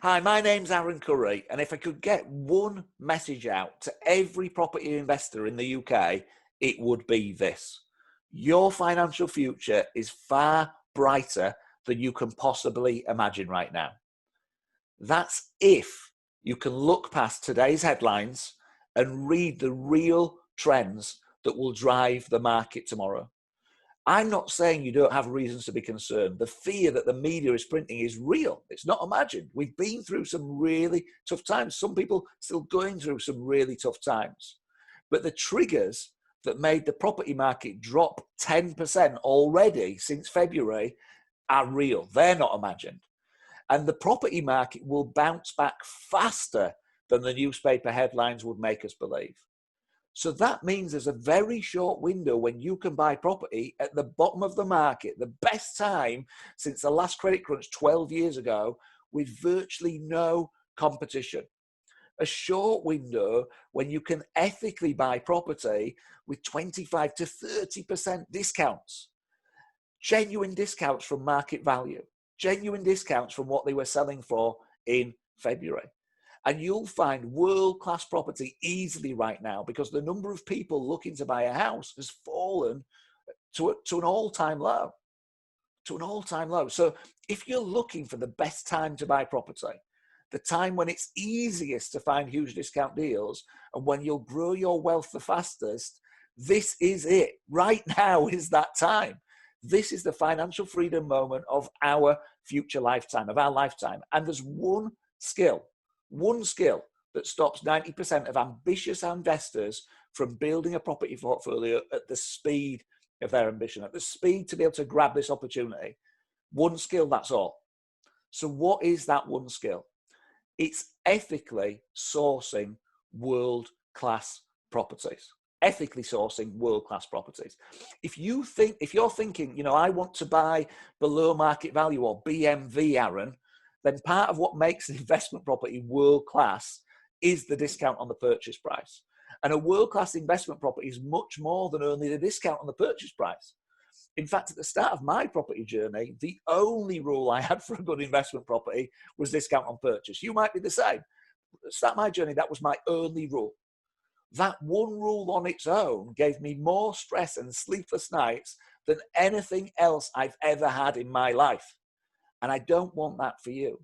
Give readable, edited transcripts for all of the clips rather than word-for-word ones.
Hi, my name's Aaron Curry, and if I could get one message out to every property investor in the UK, it would be this. Your financial future is far brighter than you can possibly imagine right now. That's if you can look past today's headlines and read the real trends that will drive the market tomorrow. I'm not saying you don't have reasons to be concerned. The fear that the media is printing is real. It's not imagined. We've been through some really tough times. Some people still going through some really tough times. But the triggers that made the property market drop 10% already since February are real. They're not imagined. And the property market will bounce back faster than the newspaper headlines would make us believe. So that means there's a very short window when you can buy property at the bottom of the market, the best time since the last credit crunch 12 years ago, with virtually no competition. A short window when you can ethically buy property with 25 to 30% discounts. Genuine discounts from market value, genuine discounts from what they were selling for in February. And you'll find world-class property easily right now because the number of people looking to buy a house has fallen to an all-time low. To an all-time low. So if you're looking for the best time to buy property, the time when it's easiest to find huge discount deals and when you'll grow your wealth the fastest, this is it. Right now is that time. This is the financial freedom moment of our future lifetime, of our lifetime. And there's one skill that stops 90% of ambitious investors from building a property portfolio at the speed of their ambition, at the speed to be able to grab this opportunity. One skill, that's all. So what is that one skill? It's ethically sourcing world-class properties. Ethically sourcing world-class properties. If you're thinking, I want to buy below market value or BMV, Aaron, then part of what makes an investment property world-class is the discount on the purchase price. And a world-class investment property is much more than only the discount on the purchase price. In fact, at the start of my property journey, the only rule I had for a good investment property was discount on purchase. You might be the same. At the start of my journey, that was my only rule. That one rule on its own gave me more stress and sleepless nights than anything else I've ever had in my life. And I don't want that for you.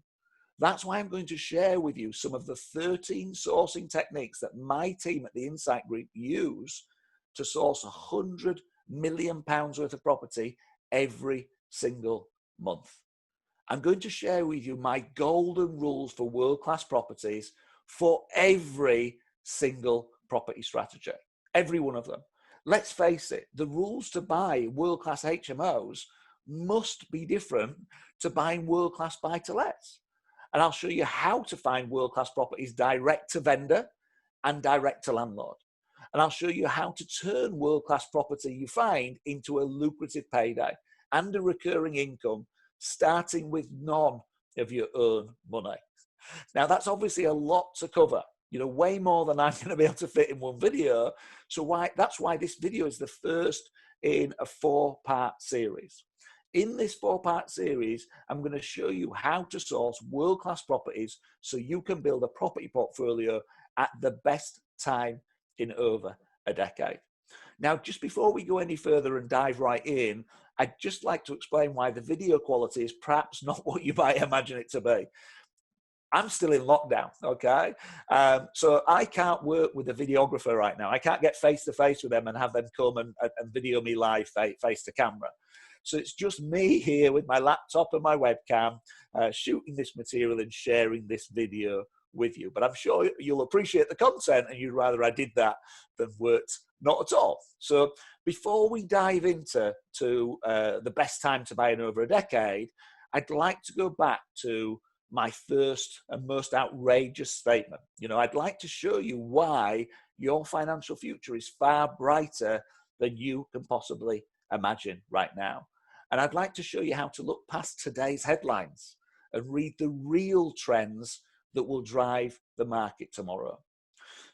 That's why I'm going to share with you some of the 13 sourcing techniques that my team at the Insight Group use to source £100 million worth of property every single month. I'm going to share with you my golden rules for world-class properties for every single property strategy, every one of them. Let's face it, the rules to buy world-class HMOs must be different to buying world-class buy-to-lets. And I'll show you how to find world-class properties direct to vendor and direct to landlord. And I'll show you how to turn world-class property you find into a lucrative payday and a recurring income, starting with none of your own money. Now, that's obviously a lot to cover, way more than I'm going to be able to fit in one video. So that's why this video is the first in a 4-part series. In this 4-part series, I'm going to show you how to source world-class properties so you can build a property portfolio at the best time in over a decade. Now, just before we go any further and dive right in, I'd just like to explain why the video quality is perhaps not what you might imagine it to be. I'm still in lockdown, okay? So I can't work with a videographer right now. I can't get face-to-face with them and have them come and video me live face to camera. So it's just me here with my laptop and my webcam, shooting this material and sharing this video with you. But I'm sure you'll appreciate the content and you'd rather I did that than worked not at all. So before we dive into the best time to buy in over a decade, I'd like to go back to my first and most outrageous statement. I'd like to show you why your financial future is far brighter than you can possibly imagine right now. And I'd like to show you how to look past today's headlines and read the real trends that will drive the market tomorrow.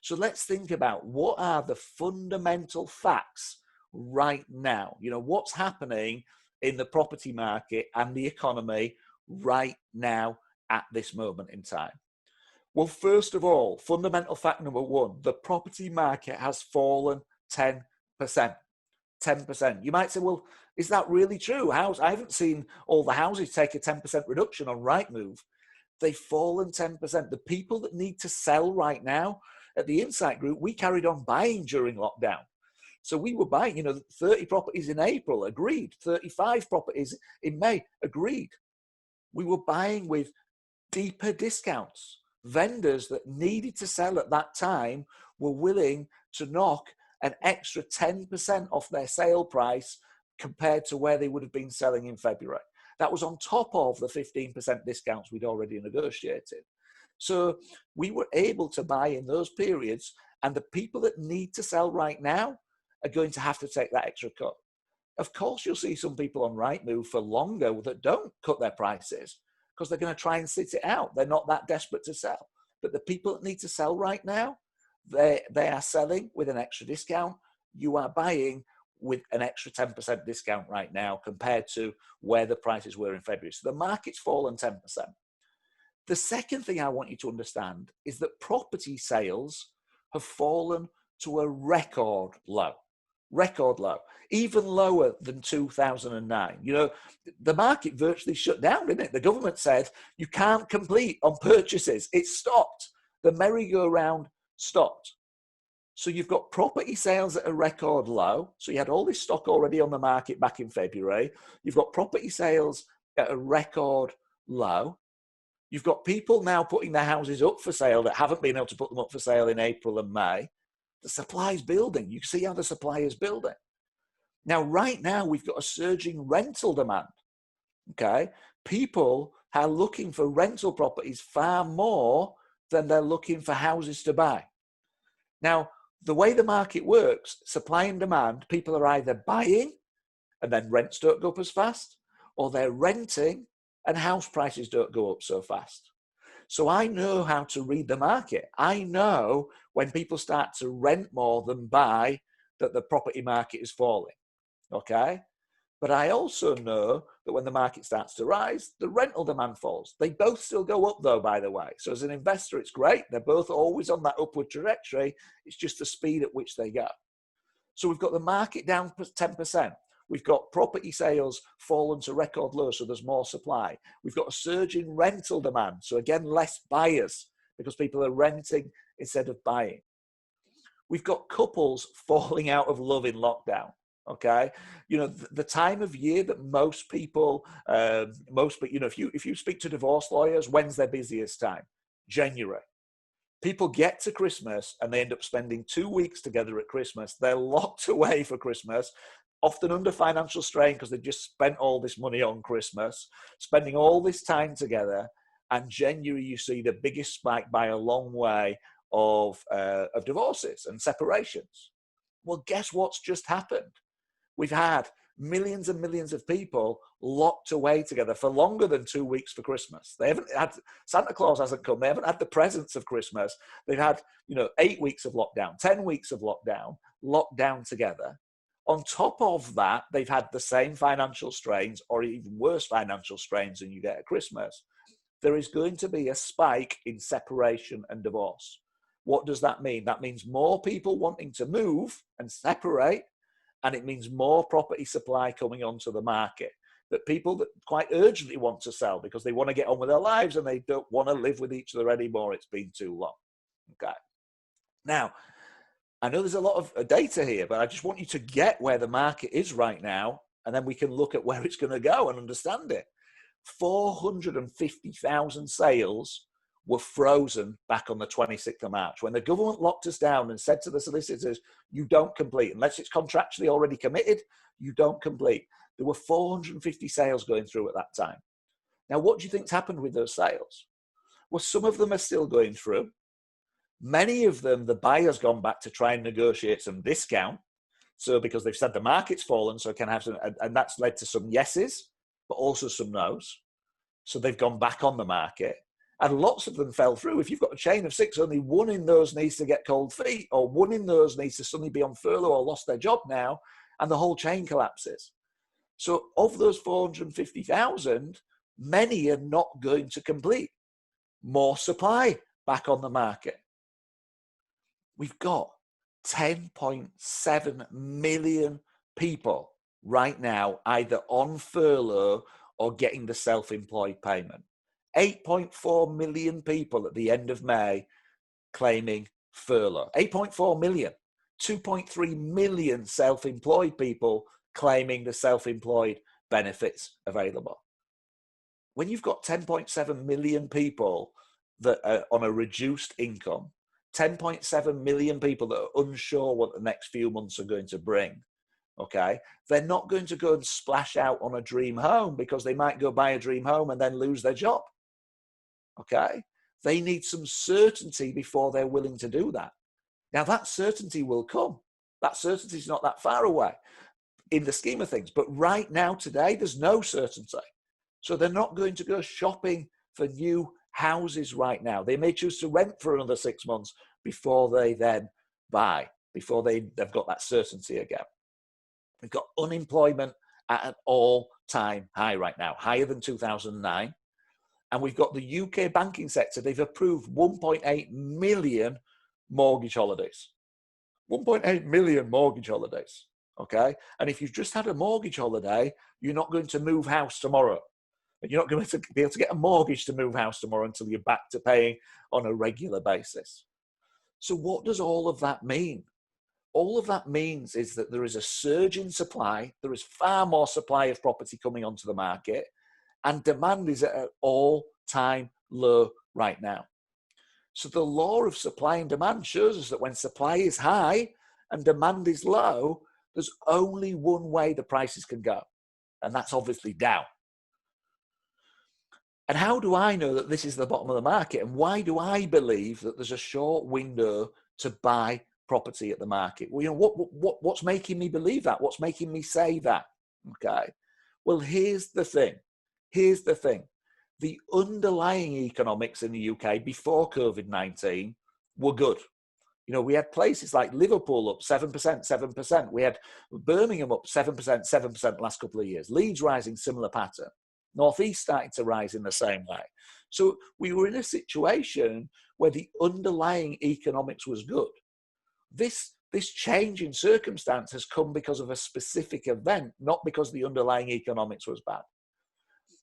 So let's think about what are the fundamental facts right now. What's happening in the property market and the economy right now at this moment in time? Well, first of all, fundamental fact number one, the property market has fallen 10%. 10%. You might say, well, is that really true? I haven't seen all the houses take a 10% reduction on Rightmove. They've fallen 10%. The people that need to sell right now, at the Insight Group, we carried on buying during lockdown. So we were buying, 30 properties in April, agreed. 35 properties in May, agreed. We were buying with deeper discounts. Vendors that needed to sell at that time were willing to knock an extra 10% off their sale price compared to where they would have been selling in February. That was on top of the 15% discounts we'd already negotiated. So we were able to buy in those periods, and the people that need to sell right now are going to have to take that extra cut. Of course, you'll see some people on Rightmove for longer that don't cut their prices because they're going to try and sit it out. They're not that desperate to sell. But the people that need to sell right now, they are selling with an extra discount. You are buying with an extra 10% discount right now compared to where the prices were in February. So the market's fallen 10%. The second thing I want you to understand is that property sales have fallen to a record low, even lower than 2009. The market virtually shut down, didn't it? The government said you can't complete on purchases. It stopped. The merry-go-round stopped. So you've got property sales at a record low. So you had all this stock already on the market back in February. You've got property sales at a record low. You've got people now putting their houses up for sale that haven't been able to put them up for sale in April and May. The supply is building. You see how the supply is building. Now, right now, we've got a surging rental demand. Okay? People are looking for rental properties far more than they're looking for houses to buy. Now, the way the market works, supply and demand, people are either buying and then rents don't go up as fast, or they're renting and house prices don't go up so fast. So I know how to read the market. I know when people start to rent more than buy that the property market is falling, okay? But I also know that when the market starts to rise, the rental demand falls. They both still go up though, by the way. So as an investor, it's great. They're both always on that upward trajectory. It's just the speed at which they go. So we've got the market down 10%. We've got property sales fallen to record low, so there's more supply. We've got a surge in rental demand. So again, less buyers because people are renting instead of buying. We've got couples falling out of love in lockdown. Okay, the time of year that most people, if you speak to divorce lawyers, when's their busiest time? January. People get to Christmas and they end up spending 2 weeks together at Christmas. They're locked away for Christmas, often under financial strain because they've just spent all this money on Christmas, spending all this time together. And January, you see the biggest spike by a long way of divorces and separations. Well, guess what's just happened? We've had millions and millions of people locked away together for longer than 2 weeks for Christmas. They haven't had, Santa Claus hasn't come. They haven't had the presents of Christmas. They've had, 8 weeks of lockdown, 10 weeks of lockdown, locked down together. On top of that, they've had the same financial strains or even worse financial strains than you get at Christmas. There is going to be a spike in separation and divorce. What does that mean? That means more people wanting to move and separate, and it means more property supply coming onto the market. That people that quite urgently want to sell because they want to get on with their lives and they don't want to live with each other anymore. It's been too long. Okay. Now, I know there's a lot of data here, but I just want you to get where the market is right now, and then we can look at where it's going to go and understand it. 450,000 sales were frozen back on the 26th of March. When the government locked us down and said to the solicitors, you don't complete, unless it's contractually already committed, you don't complete. There were 450 sales going through at that time. Now, what do you think's happened with those sales? Well, some of them are still going through. Many of them, the buyer's gone back to try and negotiate some discount. So because they've said the market's fallen, so it can have some, and that's led to some yeses, but also some no's. So they've gone back on the market. And lots of them fell through. If you've got a chain of 6, only one in those needs to get cold feet, or one in those needs to suddenly be on furlough or lost their job now, and the whole chain collapses. So of those 450,000, many are not going to complete. more supply back on the market. We've got 10.7 million people right now either on furlough or getting the self-employed payment. 8.4 million people at the end of May claiming furlough. 8.4 million. 2.3 million self-employed people claiming the self-employed benefits available. When you've got 10.7 million people that are on a reduced income, 10.7 million people that are unsure what the next few months are going to bring, okay, they're not going to go and splash out on a dream home because they might go buy a dream home and then lose their job, okay? They need some certainty before they're willing to do that. Now, that certainty will come. That certainty is not that far away in the scheme of things. But right now, today, there's no certainty. So they're not going to go shopping for new houses right now. They may choose to rent for another 6 months before they then buy, before they've got that certainty again. We've got unemployment at an all-time high right now, higher than 2009. And we've got the UK banking sector. They've approved 1.8 million mortgage holidays. 1.8 million mortgage holidays, okay? And if you've just had a mortgage holiday, you're not going to move house tomorrow. And you're not going to be able to get a mortgage to move house tomorrow until you're back to paying on a regular basis. So what does all of that mean? All of that means is that there is a surge in supply. There is far more supply of property coming onto the market, and demand is at an all-time low right now. So the law of supply and demand shows us that when supply is high and demand is low, there's only one way the prices can go, and that's obviously down. And how do I know that this is the bottom of the market? And why do I believe that there's a short window to buy property at the market? Well, you know, what's making me believe that? What's making me say that? Okay. Well, here's the thing. Here's the thing. The underlying economics in the UK before COVID-19 were good. You know, we had places like Liverpool up 7%, 7%. We had Birmingham up 7%, 7% last couple of years. Leeds rising similar pattern. North East starting to rise in the same way. So we were in a situation where the underlying economics was good. This change in circumstance has come because of a specific event, not because the underlying economics was bad.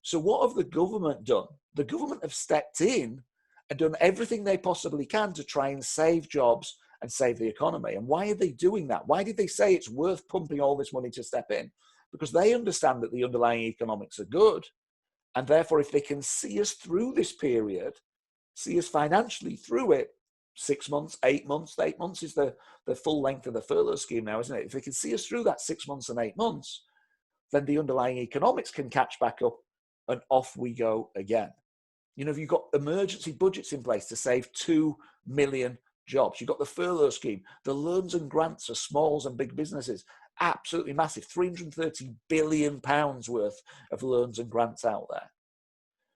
So what have the government done? The government have stepped in and done everything they possibly can to try and save jobs and save the economy. And why are they doing that? Why did they say it's worth pumping all this money to step in? Because they understand that the underlying economics are good. And therefore, if they can see us through this period, see us financially through it, 6 months, 8 months, 8 months is the full length of the furlough scheme now, isn't it? If they can see us through that 6 months and 8 months, then the underlying economics can catch back up and off we go again. You know, you've got emergency budgets in place to save 2 million jobs. You've got the furlough scheme, the loans and grants for smalls and big businesses, absolutely massive, £330 billion worth of loans and grants out there.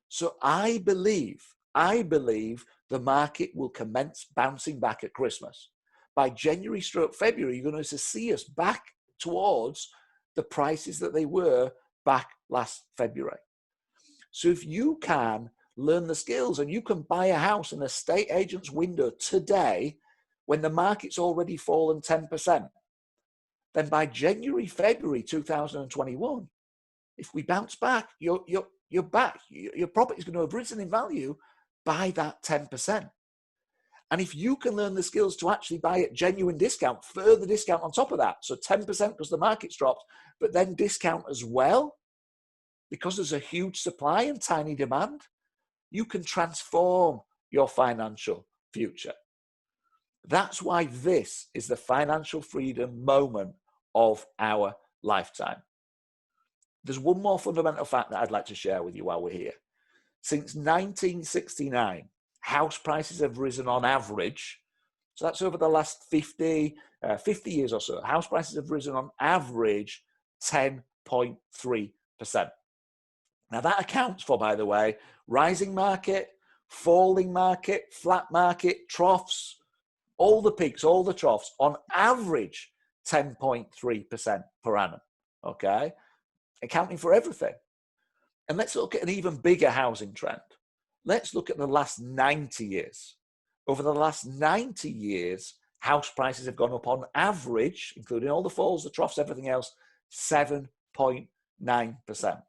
So I believe the market will commence bouncing back at Christmas. By January/February, you're going to see us back towards the prices that they were back last February. So if you can learn the skills and you can buy a house in a estate agent's window today when the market's already fallen 10%, then by January, February 2021, if we bounce back, you're back. Your property is going to have risen in value by that 10%. And if you can learn the skills to actually buy at genuine discount, further discount on top of that, so 10% because the market's dropped, but then discount as well, because there's a huge supply and tiny demand, you can transform your financial future. That's why this is the financial freedom moment of our lifetime. There's one more fundamental fact that I'd like to share with you while we're here. Since 1969, house prices have risen on average, so that's over the last 50 years or so, house prices have risen on average 10.3%. Now that accounts for, by the way, rising market, falling market, flat market, troughs, all the peaks, all the troughs, on average 10.3% per annum, okay? Accounting for everything. And let's look at an even bigger housing trend. Let's look at the last 90 years. Over the last 90 years, house prices have gone up on average, including all the falls, the troughs, everything else, 7.9%.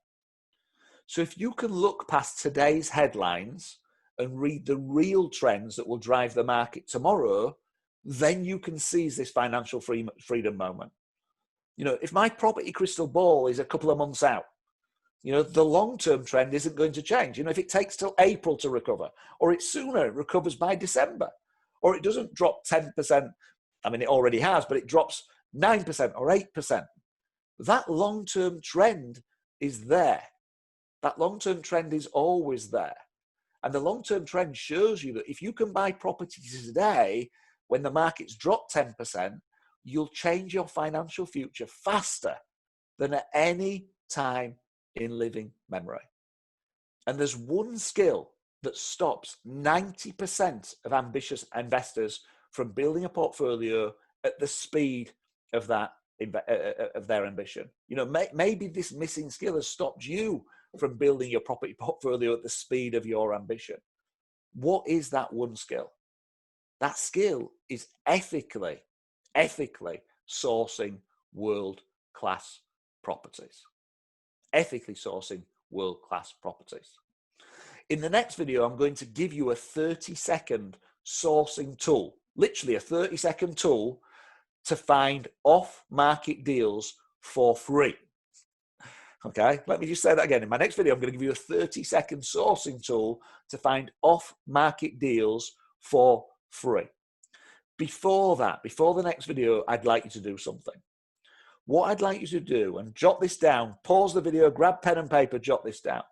So if you can look past today's headlines and read the real trends that will drive the market tomorrow, then you can seize this financial freedom moment. You know, if my property crystal ball is a couple of months out, you know, the long-term trend isn't going to change. You know, if it takes till April to recover, or it's sooner, it recovers by December, or it doesn't drop 10%, I mean, it already has, but it drops 9% or 8%. That long-term trend is there. That long-term trend is always there. And the long-term trend shows you that if you can buy property today, when the market's dropped 10%, you'll change your financial future faster than at any time in living memory. And there's one skill that stops 90% of ambitious investors from building a portfolio at the speed of that of their ambition. You know, maybe this missing skill has stopped you from building your property portfolio at the speed of your ambition. What is that one skill? That skill is ethically sourcing world-class properties. Ethically sourcing world-class properties. In the next video, I'm going to give you a 30-second sourcing tool, literally a 30-second tool to find off-market deals for free. Okay, let me just say that again. In my next video, I'm going to give you a 30-second sourcing tool to find off-market deals for free. Before that, before the next video, I'd like you to do something. What I'd like you to do, and jot this down, pause the video, grab pen and paper, jot this down.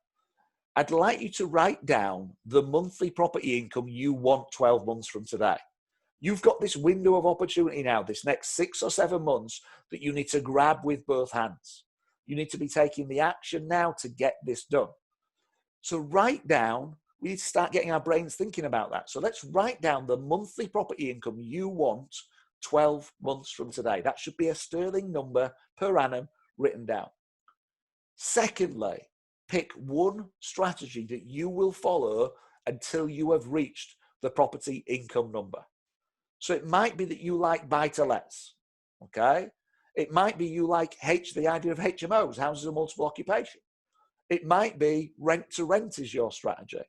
I'd like you to write down the monthly property income you want 12 months from today. You've got this window of opportunity now, this next 6 or 7 months, that you need to grab with both hands. You need to be taking the action now to get this done. So write down, we need to start getting our brains thinking about that. So let's write down the monthly property income you want 12 months from today. That should be a sterling number per annum written down. Secondly, pick one strategy that you will follow until you have reached the property income number. So it might be that you like buy-to-lets, okay? It might be you like the idea of HMOs, houses of multiple occupation. It might be rent-to-rent is your strategy.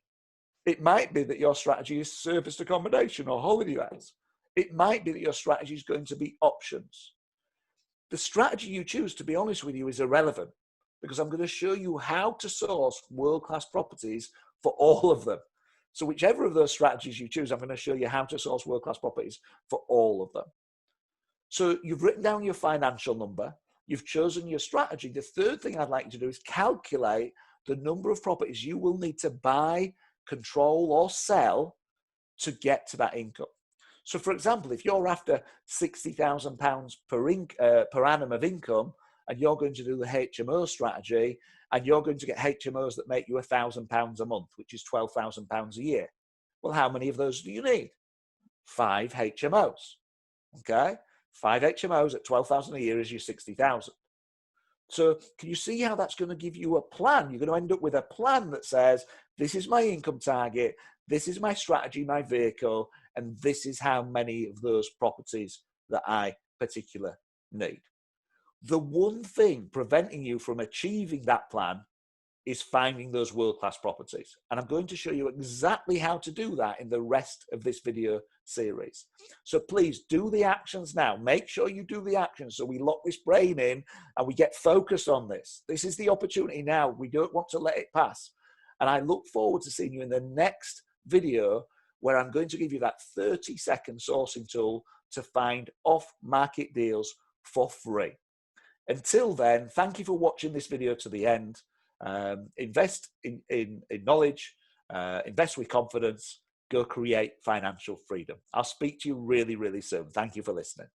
It might be that your strategy is serviced accommodation or holiday lets. It might be that your strategy is going to be options. The strategy you choose, to be honest with you, is irrelevant because I'm going to show you how to source world-class properties for all of them. So whichever of those strategies you choose, I'm going to show you how to source world-class properties for all of them. So you've written down your financial number. You've chosen your strategy. The third thing I'd like you to do is calculate the number of properties you will need to buy, control, or sell to get to that income. So for example, if you're after £60,000 per annum of income, and you're going to do the HMO strategy, and you're going to get HMOs that make you £1,000 a month, which is £12,000 a year. Well, how many of those do you need? 5 HMOs, okay? 5 HMOs at 12,000 a year is your 60,000. So can you see how that's going to give you a plan? You're going to end up with a plan that says, this is my income target, this is my strategy, my vehicle, and this is how many of those properties that I particularly need. The one thing preventing you from achieving that plan is finding those world-class properties. And I'm going to show you exactly how to do that in the rest of this video series. So please do the actions now. Make sure you do the actions so we lock this brain in and we get focused on this. This is the opportunity now. We don't want to let it pass. And I look forward to seeing you in the next video where I'm going to give you that 30-second sourcing tool to find off-market deals for free. Until then, thank you for watching this video to the end. Invest in knowledge, invest with confidence, go create financial freedom. I'll speak to you really, really soon. Thank you for listening.